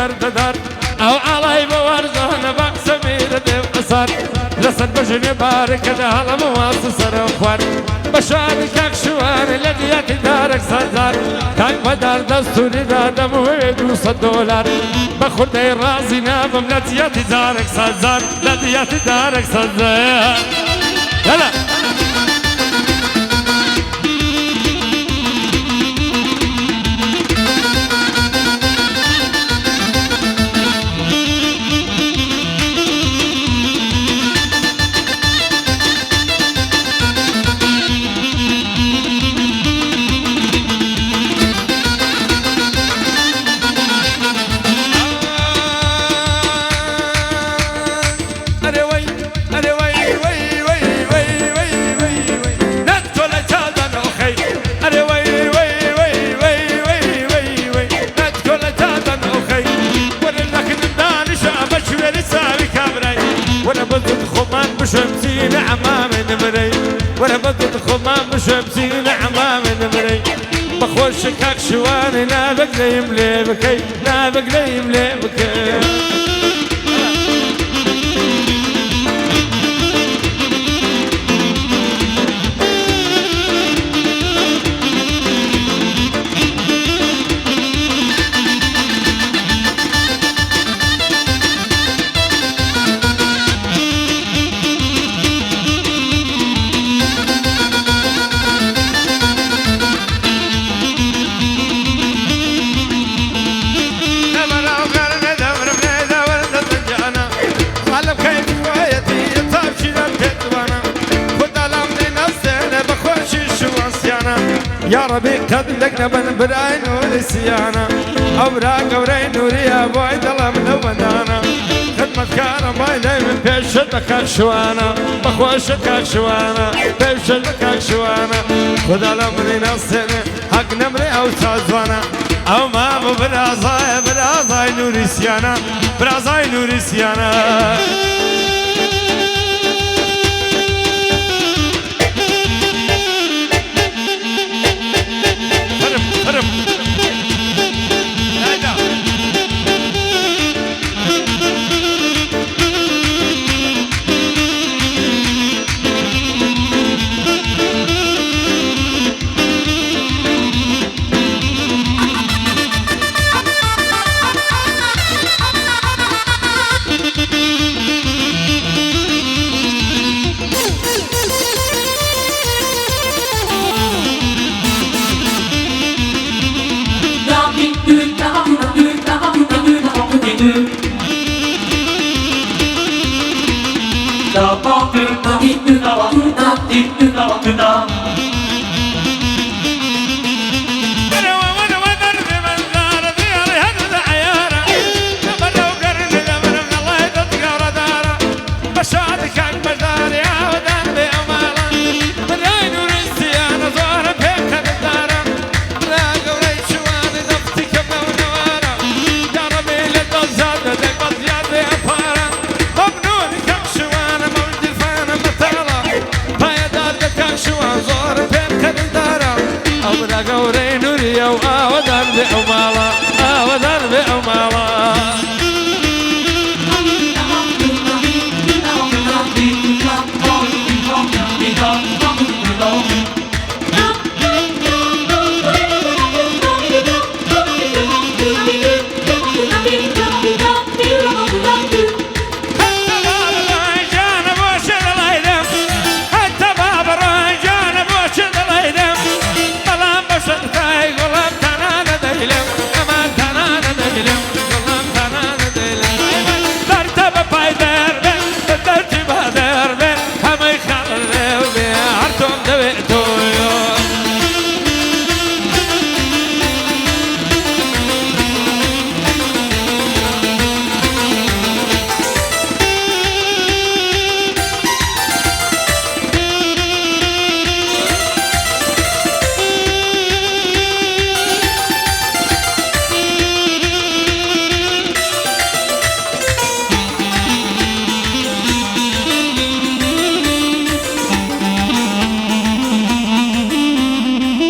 درددار او علي بورزون باق سمير دي قصر لسد بجني بارك ده هلا مواصل خوار بشان كاك شوان لديات دارك سزار كاك بدار دستوري دادم ويدو $100 بخود رازي نابم لديات دارك سزار لديات دارك سزار هلا شمسين عمام نمري وانا بدت خمام شمسين عمام نمري بخوش كاك شواني نابق ليم ليبكي نابق ليم ليبكي يا ربي قد لقنا بن براي نور السيانة أوراق وري نوري يا بوي دلم لودانا خدمة كارم باي دايما بيشتك أكشوانا بخوشك أكشوانا بيشتك أكشوانا خدا لمري نصيني حق نمري أو تازوانا أو مامو برازاي نوري سيانا برازاي نوري سيانا قوري نوري وآودان بأمالا